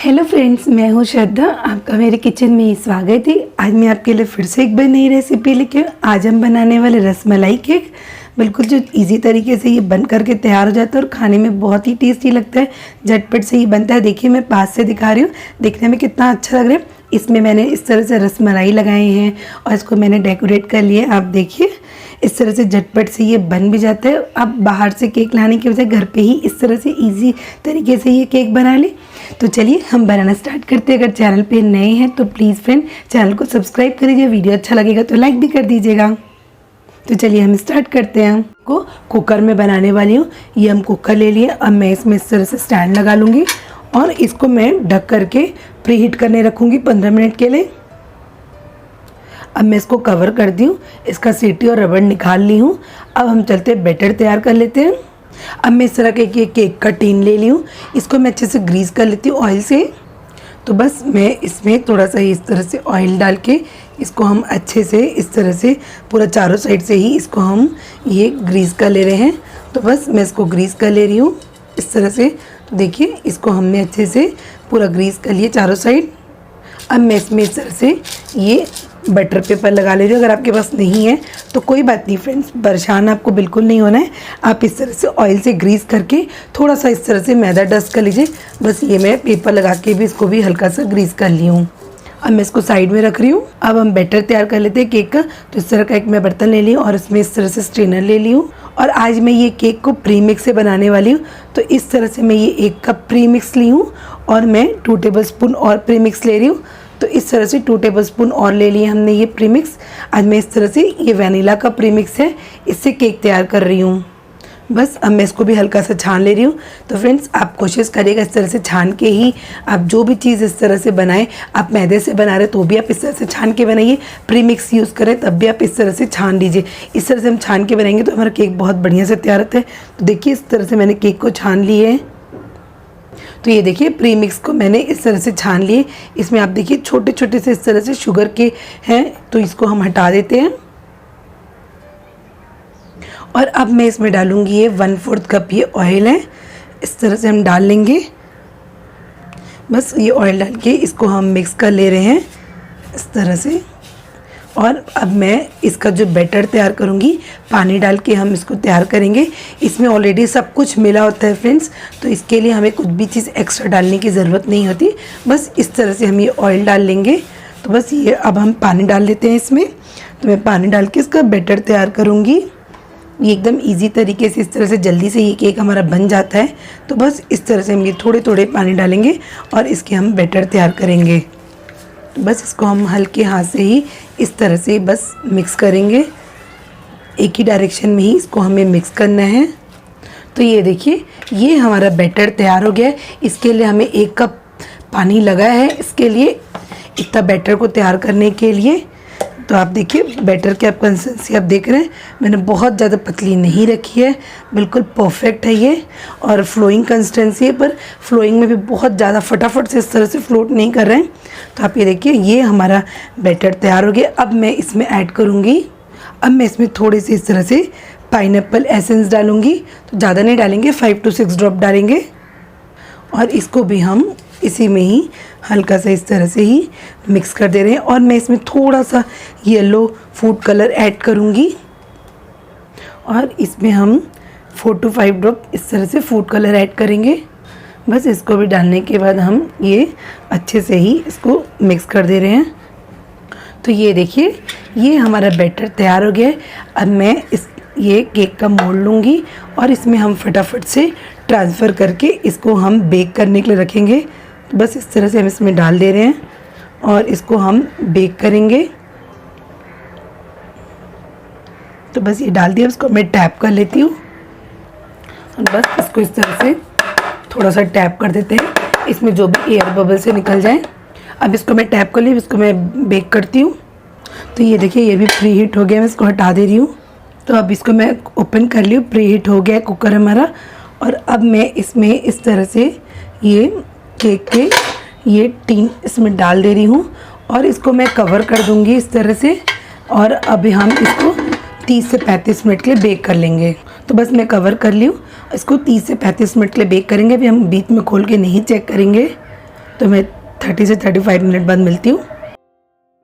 Hello friends, मैं हूँ श्रद्धा। आपका मेरे किचन में ही स्वागत है। आज मैं आपके लिए फिर से एक नई रेसिपी लेके आई। आज हम बनाने वाले रसमलाई केक। बिल्कुल जो इजी तरीके से ये बन करके तैयार हो जाता है और खाने में बहुत ही टेस्टी लगता है। झटपट से ही बनता है। देखिए मैं पास से दिखा रही हूँ, देखने में कितना अच्छा लग रहा है। इसमें मैंने इस तरह से रसमलाई लगाए हैं और इसको मैंने डेकोरेट कर लिया। आप देखिए इस तरह से झटपट से ये बन भी जाता है। आप बाहर से केक लाने की बजाय घर पे ही इस तरह से इजी तरीके से ये केक बना लें। तो चलिए हम बनाना स्टार्ट करते हैं। अगर चैनल पे नए हैं तो प्लीज़ फ्रेंड चैनल को सब्सक्राइब कर दीजिए। वीडियो अच्छा लगेगा तो लाइक भी कर दीजिएगा। तो चलिए हम स्टार्ट करते हैं। को कुकर में बनाने वाली हूँ। ये हम कुकर ले लिए। अब मैं इसमें इस तरह से स्टैंड लगा लूँगी और इसको मैं ढक करके प्री हीट करने रखूँगी 15 मिनट के लिए। अब मैं इसको कवर कर दी हूँ। इसका सीटी और रबड़ निकाल ली हूँ। अब हम चलते बैटर तैयार कर लेते हैं। अब मैं इस तरह के केक का टीन ले ली हूँ। इसको मैं अच्छे से ग्रीस कर लेती हूँ ऑयल से। तो बस मैं इसमें थोड़ा सा इस तरह से ऑयल डाल के इसको हम अच्छे से इस तरह से पूरा चारों साइड से ही इसको हम ये ग्रीस कर ले रहे हैं। तो बस मैं इसको ग्रीस कर ले रही हूँ इस तरह से। तो देखिए इसको हमने अच्छे से पूरा ग्रीस कर लिया चारों साइड। अब मैं इसमें इस तरह से ये बटर पेपर लगा ले रही हूँ। अगर आपके पास नहीं है तो कोई बात नहीं फ्रेंड्स, परेशान आपको बिल्कुल नहीं होना है। आप इस तरह से ऑयल से ग्रीस करके थोड़ा सा इस तरह से मैदा डस्ट कर लीजिए। बस ये मैं पेपर लगा के भी इसको भी हल्का सा ग्रीस कर ली हूँ। अब मैं इसको साइड में रख रही हूँ। अब हम बैटर तैयार कर लेते हैं केक का। तो इस तरह का एक मैं बर्तन ले ली और इसमें इस तरह से स्ट्रेनर ले ली हूँ। और आज मैं ये केक को प्री मिक्स से बनाने वाली हूँ। तो इस तरह से मैं ये 1 कप प्री मिक्स ली हूँ और मैं 2 टेबलस्पून और प्री मिक्स ले रही हूँ। तो इस तरह से 2 टेबलस्पून और ले लिए हमने ये प्रीमिक्स। आज मैं इस तरह से ये वनीला का प्रीमिक्स है, इससे केक तैयार कर रही हूँ। बस अब मैं इसको भी हल्का सा छान ले रही हूँ। तो फ्रेंड्स आप कोशिश करिएगा इस तरह से छान के ही आप जो भी चीज़ इस तरह से बनाएं। आप मैदे से बना रहे तो भी आप इस तरह से छान के बनाइए। प्रीमिक्स यूज़ करें तब भी आप इस तरह से छान लीजिए। इस तरह से हम छान के बनाएंगे तो हमारा केक बहुत बढ़िया से तैयार होता है। तो देखिए इस तरह से मैंने केक को छान लिए है। तो ये देखिए प्री मिक्स को मैंने इस तरह से छान लिए। इसमें आप देखिए छोटे छोटे से इस तरह से शुगर के हैं, तो इसको हम हटा देते हैं। और अब मैं इसमें डालूंगी ये 1/4 कप ये ऑयल है। इस तरह से हम डाल लेंगे। बस ये ऑयल डाल के इसको हम मिक्स कर ले रहे हैं इस तरह से। और अब मैं इसका जो बैटर तैयार करूँगी, पानी डाल के हम इसको तैयार करेंगे। इसमें ऑलरेडी सब कुछ मिला होता है फ्रेंड्स, तो इसके लिए हमें कुछ भी चीज़ एक्स्ट्रा डालने की ज़रूरत नहीं होती। बस इस तरह से हम ये ऑयल डाल लेंगे। तो बस ये अब हम पानी डाल लेते हैं इसमें। तो मैं पानी डाल के इसका बैटर तैयार करूँगी। ये एकदम ईजी तरीके से इस तरह से जल्दी से ये केक हमारा बन जाता है। तो बस इस तरह से हम ये थोड़े थोड़े पानी डालेंगे और इसके हम बैटर तैयार करेंगे। तो बस इसको हम हल्के हाथ से ही इस तरह से बस मिक्स करेंगे। एक ही डायरेक्शन में ही इसको हमें मिक्स करना है। तो ये देखिए ये हमारा बैटर तैयार हो गया है। इसके लिए हमें 1 कप पानी लगा है। इसके लिए इतना बैटर को तैयार करने के लिए तो आप देखिए बैटर की आप कंसिस्टेंसी आप देख रहे हैं, मैंने बहुत ज़्यादा पतली नहीं रखी है, बिल्कुल परफेक्ट है ये। और फ्लोइंग कंसिस्टेंसी है, पर फ्लोइंग में भी बहुत ज़्यादा फटाफट से इस तरह से फ्लोट नहीं कर रहे हैं। तो आप ये देखिए ये हमारा बैटर तैयार हो गया। अब मैं इसमें ऐड करूँगी, अब मैं इसमें थोड़ी सी इस तरह से पाइनएप्पल एसेंस डालूँगी। तो ज़्यादा नहीं डालेंगे, 5 to 6 ड्रॉप डालेंगे। और इसको भी हम इसी में ही हल्का सा इस तरह से ही मिक्स कर दे रहे हैं। और मैं इसमें थोड़ा सा येलो फूड कलर ऐड करूँगी और इसमें हम 4 to 5 ड्रॉप इस तरह से फूड कलर ऐड करेंगे। बस इसको भी डालने के बाद हम ये अच्छे से ही इसको मिक्स कर दे रहे हैं। तो ये देखिए ये हमारा बैटर तैयार हो गया है। अब मैं ये केक का मोल्ड लूँगी और इसमें हम फटाफट से ट्रांसफ़र करके इसको हम बेक करने के लिए रखेंगे। बस इस तरह से हम इसमें डाल दे रहे हैं और इसको हम बेक करेंगे। तो बस ये डाल दिया, इसको मैं टैप कर लेती हूँ और बस इसको इस तरह से थोड़ा सा टैप कर देते हैं, इसमें जो भी एयर बबल से निकल जाए। अब इसको मैं टैप कर ली, इसको मैं बेक करती हूँ। तो ये देखिए ये भी प्री हीट हो गया, मैं इसको हटा दे रही हूँ। तो अब इसको मैं ओपन कर ली हूँ, प्री हीट हो गया कुकर हमारा। और अब मैं इसमें इस तरह से ये केक के ये टीन इसमें डाल दे रही हूँ और इसको मैं कवर कर दूँगी इस तरह से। और अभी हम इसको 30 से 35 मिनट के लिए बेक कर लेंगे। तो बस मैं कवर कर ली हूँ, इसको 30 से 35 मिनट के लिए बेक करेंगे। अभी हम बीच में खोल के नहीं चेक करेंगे। तो मैं 30 से 35 मिनट बाद मिलती हूँ।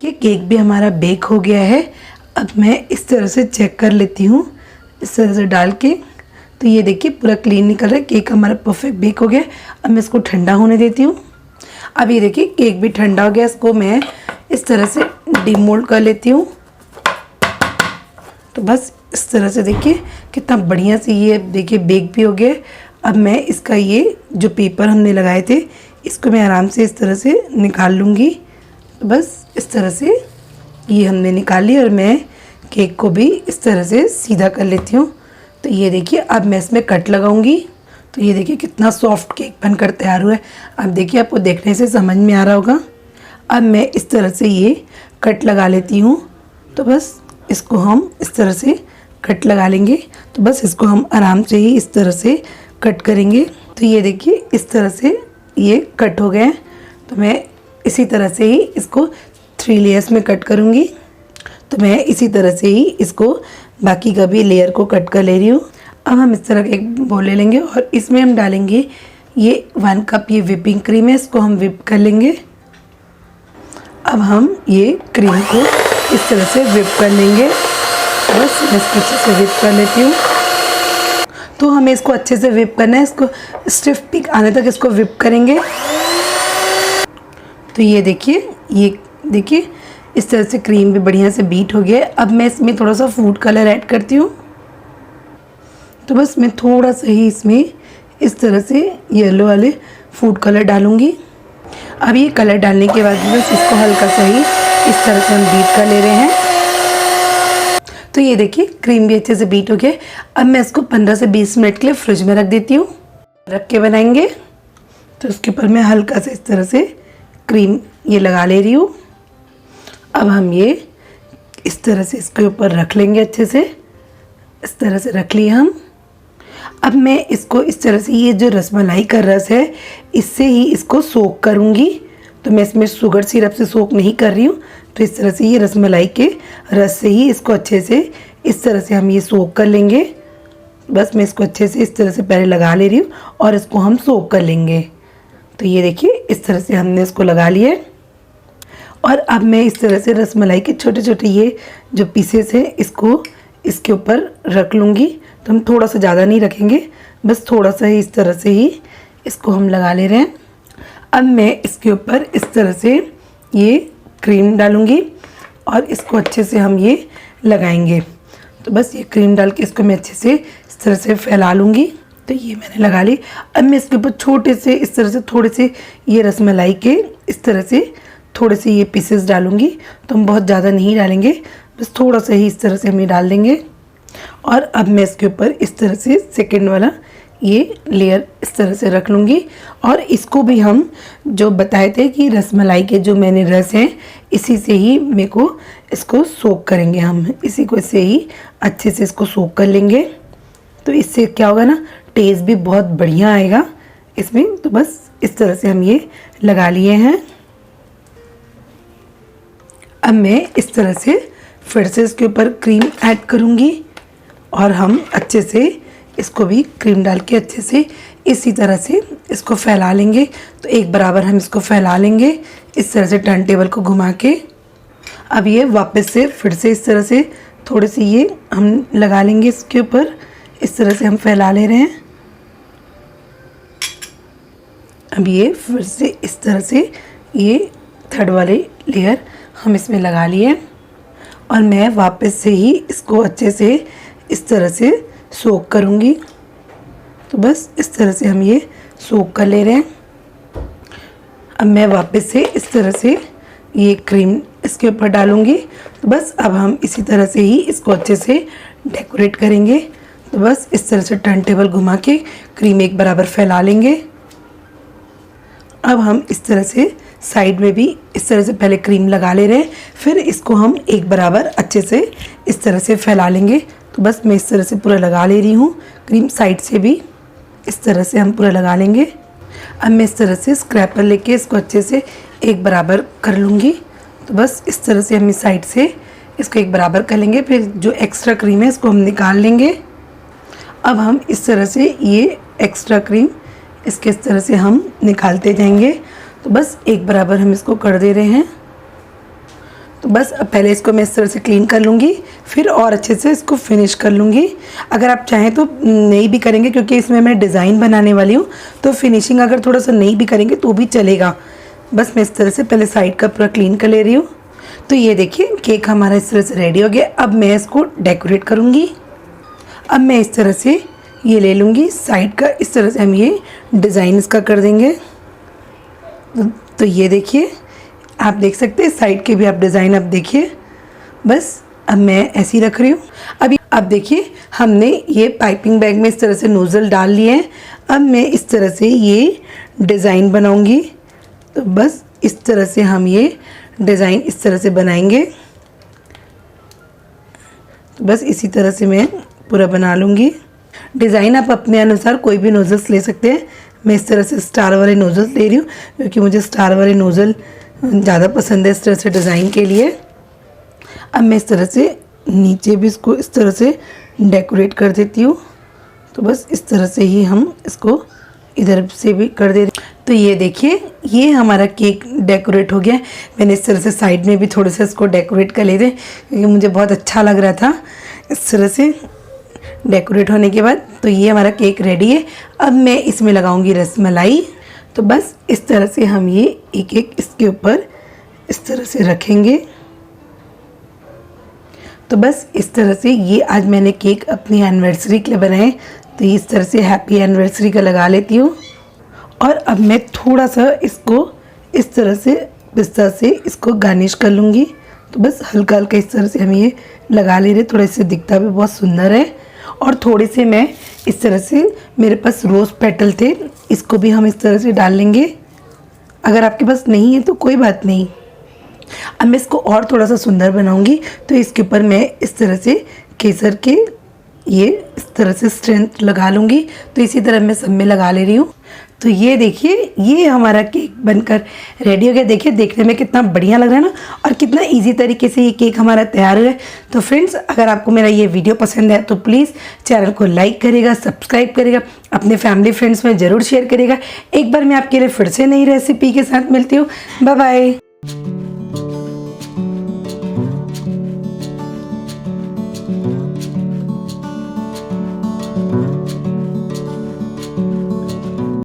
कि केक भी हमारा बेक हो गया है। अब मैं इस तरह से चेक कर लेती हूँ, इस तरह से डाल के। तो ये देखिए पूरा क्लीन निकल रहा है, केक हमारा परफेक्ट बेक हो गया। अब मैं इसको ठंडा होने देती हूँ। अब ये देखिए केक भी ठंडा हो गया, इसको मैं इस तरह से डिमोल्ड कर लेती हूँ। तो बस इस तरह से देखिए कितना बढ़िया से ये देखिए बेक भी हो गया। अब मैं इसका ये जो पेपर हमने लगाए थे इसको मैं आराम से इस तरह से निकाल लूँगी। तो बस इस तरह से ये हमने निकाल लिया और मैं केक को भी इस तरह से सीधा कर लेती हूँ। तो ये देखिए अब मैं इसमें कट लगाऊंगी। तो ये देखिए कितना सॉफ्ट केक बनकर तैयार हुआ है। अब देखिए आपको देखने से समझ में आ रहा होगा। अब मैं इस तरह से ये कट लगा लेती हूँ। तो बस इसको हम इस तरह से कट लगा लेंगे। तो बस इसको हम आराम से ही इस तरह से कट करेंगे। तो ये देखिए इस तरह से ये कट हो गए। तो मैं इसी तरह से ही इसको 3 लेयर्स में कट करूँगी। तो मैं इसी तरह से ही इसको बाकी का भी लेयर को कट कर ले रही हूँ। अब हम इस तरह का एक बोल ले लेंगे और इसमें हम डालेंगे ये 1 कप ये विपिंग क्रीम है, इसको हम विप कर लेंगे। अब हम ये क्रीम को इस तरह से विप कर लेंगे। बस मैं इसको अच्छे से विप कर लेती हूँ। तो हमें इसको अच्छे से विप करना है, इसको स्टिफ पिक आने तक इसको विप करेंगे। तो ये देखिए इस तरह से क्रीम भी बढ़िया से बीट हो गया है। अब मैं इसमें थोड़ा सा फूड कलर ऐड करती हूँ। तो बस मैं थोड़ा सा ही इसमें इस तरह से येलो वाले फूड कलर डालूँगी। अब ये कलर डालने के बाद बस इसको हल्का सा ही इस तरह से हम बीट कर ले रहे हैं। तो ये देखिए क्रीम भी अच्छे से बीट हो गया। अब मैं इसको 15 से 20 मिनट के लिए फ्रिज में रख देती हूँ। रख के बनाएंगे। तो उसके ऊपर मैं हल्का सा इस तरह से क्रीम ये लगा ले रही हूँ। अब हम ये इस तरह से इसके ऊपर रख लेंगे, अच्छे से इस तरह से रख लिया हम। अब मैं इसको इस तरह से ये जो रसमलाई का रस है इससे ही इसको सोक करूँगी। तो मैं इसमें शुगर सिरप से सोक नहीं कर रही हूँ। तो इस तरह से ये रसमलाई के रस से ही इसको अच्छे से इस तरह से हम ये सोक कर लेंगे। बस मैं इसको अच्छे से इस तरह से पहले लगा ले रही हूँ और इसको हम सोक कर लेंगे। तो ये देखिए इस तरह से हमने इसको लगा लिया। और अब मैं इस तरह से रसमलाई के छोटे छोटे ये जो पीसेस हैं इसको इसके ऊपर रख लूँगी। तो हम थोड़ा सा ज़्यादा नहीं रखेंगे, बस थोड़ा सा ही इस तरह से ही इसको हम लगा ले रहे हैं। अब मैं इसके ऊपर इस तरह से ये क्रीम डालूँगी और इसको अच्छे से हम ये लगाएंगे। तो बस ये क्रीम डाल के इसको मैं अच्छे से इस तरह से फैला लूँगी। तो ये मैंने लगा ली। अब मैं इसके ऊपर छोटे से इस तरह से थोड़े से ये रसमलाई के इस तरह से थोड़े से ये पीसेस डालूँगी। तो हम बहुत ज़्यादा नहीं डालेंगे, बस थोड़ा सा ही इस तरह से हम ये डाल देंगे। और अब मैं इसके ऊपर इस तरह से सेकंड वाला ये लेयर इस तरह से रख लूँगी। और इसको भी हम जो बताए थे कि रसमलाई के जो मैंने रस हैं इसी से ही मेरे को इसको सोक करेंगे, हम इसी को इससे ही अच्छे से इसको सोक कर लेंगे। तो इससे क्या होगा ना, टेस्ट भी बहुत बढ़िया आएगा इसमें। तो बस इस तरह से हम ये लगा लिए हैं। अब मैं इस तरह से फिर से इसके ऊपर क्रीम ऐड करूँगी और हम अच्छे से इसको भी क्रीम डाल के अच्छे से इसी तरह से इसको फैला लेंगे। तो एक बराबर हम इसको फैला लेंगे इस तरह से टर्न टेबल को घुमा के। अब ये वापस से फिर से इस तरह से थोड़े से ये हम लगा लेंगे इसके ऊपर, इस तरह से हम फैला ले रहे हैं। अब ये फिर से इस तरह से ये थर्ड वाले लेयर हम इसमें लगा लिए और मैं वापस से ही इसको अच्छे से इस तरह से सोक करूँगी। तो बस इस तरह से हम ये सोक कर ले रहे हैं। अब मैं वापस से इस तरह से ये क्रीम इसके ऊपर डालूँगी। तो बस अब हम इसी तरह से ही इसको अच्छे से डेकोरेट करेंगे। तो बस इस तरह से टर्न टेबल घुमा के क्रीम एक बराबर फैला लेंगे। अब हम इस तरह से साइड में भी इस तरह से पहले क्रीम लगा ले रहे हैं, फिर इसको हम एक बराबर अच्छे से इस तरह से फैला लेंगे। तो बस मैं इस तरह से पूरा लगा ले रही हूँ क्रीम, साइड से भी इस तरह से हम पूरा लगा लेंगे। अब मैं इस तरह से स्क्रैपर लेके इसको अच्छे से एक बराबर कर लूँगी। तो बस इस तरह से हम इस साइड से इसको एक बराबर कर लेंगे। फिर जो एक्स्ट्रा क्रीम है इसको हम निकाल लेंगे। अब हम इस तरह से ये एक्स्ट्रा क्रीम इसके इस तरह से हम निकालते जाएंगे। तो बस एक बराबर हम इसको कर दे रहे हैं। तो बस अब पहले इसको मैं इस तरह से क्लीन कर लूँगी, फिर और अच्छे से इसको फिनिश कर लूँगी। अगर आप चाहें तो नहीं भी करेंगे, क्योंकि इसमें मैं डिज़ाइन बनाने वाली हूँ, तो फिनिशिंग अगर थोड़ा सा नहीं भी करेंगे तो भी चलेगा। बस मैं इस तरह से पहले साइड का पूरा क्लीन कर ले रही हूँ। तो ये देखिए केक हमारा इस तरह से रेडी हो गया। अब मैं इसको डेकोरेट करूँगी। अब मैं इस तरह से ये ले लूँगी साइड का, इस तरह से हम ये डिज़ाइन इसका कर देंगे। तो ये देखिए आप देख सकते हैं साइड के भी आप डिज़ाइन, अब देखिए बस अब मैं ऐसे ही रख रही हूँ। अभी अब देखिए हमने ये पाइपिंग बैग में इस तरह से नोज़ल डाल लिए हैं। अब मैं इस तरह से ये डिज़ाइन बनाऊँगी। तो बस इस तरह से हम ये डिज़ाइन इस तरह से बनाएंगे। तो बस इसी तरह से मैं पूरा बना लूँगी। डिज़ाइन आप अपने अनुसार कोई भी नोज़ल्स ले सकते हैं। मैं इस तरह से स्टार वाले नोज़ल्स ले रही हूँ, क्योंकि मुझे स्टार वाले नोज़ल ज़्यादा पसंद है इस तरह से डिज़ाइन के लिए। अब मैं इस तरह से नीचे भी इसको इस तरह से डेकोरेट कर देती हूँ। तो बस इस तरह से ही हम इसको इधर से भी कर दे रहे। तो ये देखिए ये हमारा केक डेकोरेट हो गया। मैंने इस तरह से साइड में भी थोड़े से इसको डेकोरेट कर लिए थे, क्योंकि मुझे बहुत अच्छा लग रहा था इस तरह से डेकोरेट होने के बाद। तो ये हमारा केक रेडी है। अब मैं इसमें लगाऊंगी रसमलाई। तो बस इस तरह से हम ये एक एक इसके ऊपर इस तरह से रखेंगे। तो बस इस तरह से ये आज मैंने केक अपनी एनिवर्सरी के लिए बनाए। तो इस तरह से हैप्पी एनिवर्सरी का लगा लेती हूँ। और अब मैं थोड़ा सा इसको इस तरह से पिस्ता से इसको गार्निश कर लूँगी। तो बस हल्का हल्का इस तरह से हम ये लगा ले रहे। थोड़ा इससे दिखता भी बहुत सुंदर है। और थोड़े से मैं इस तरह से, मेरे पास रोज़ पेटल थे, इसको भी हम इस तरह से डाल लेंगे। अगर आपके पास नहीं है तो कोई बात नहीं। अब मैं इसको और थोड़ा सा सुंदर बनाऊंगी। तो इसके ऊपर मैं इस तरह से केसर के ये इस तरह से स्ट्रेंथ लगा लूँगी। तो इसी तरह मैं सब में लगा ले रही हूँ। तो ये देखिए ये हमारा केक बनकर रेडी हो गया। देखिए देखने में कितना बढ़िया लग रहा है ना, और कितना इजी तरीके से ये केक हमारा तैयार हुआ है। तो फ्रेंड्स अगर आपको मेरा ये वीडियो पसंद है तो प्लीज़ चैनल को लाइक करिएगा, सब्सक्राइब करिएगा, अपने फैमिली फ्रेंड्स में ज़रूर शेयर करिएगा। एक बार मैं आपके लिए फिर से नई रेसिपी के साथ मिलती हूँ। Bye bye.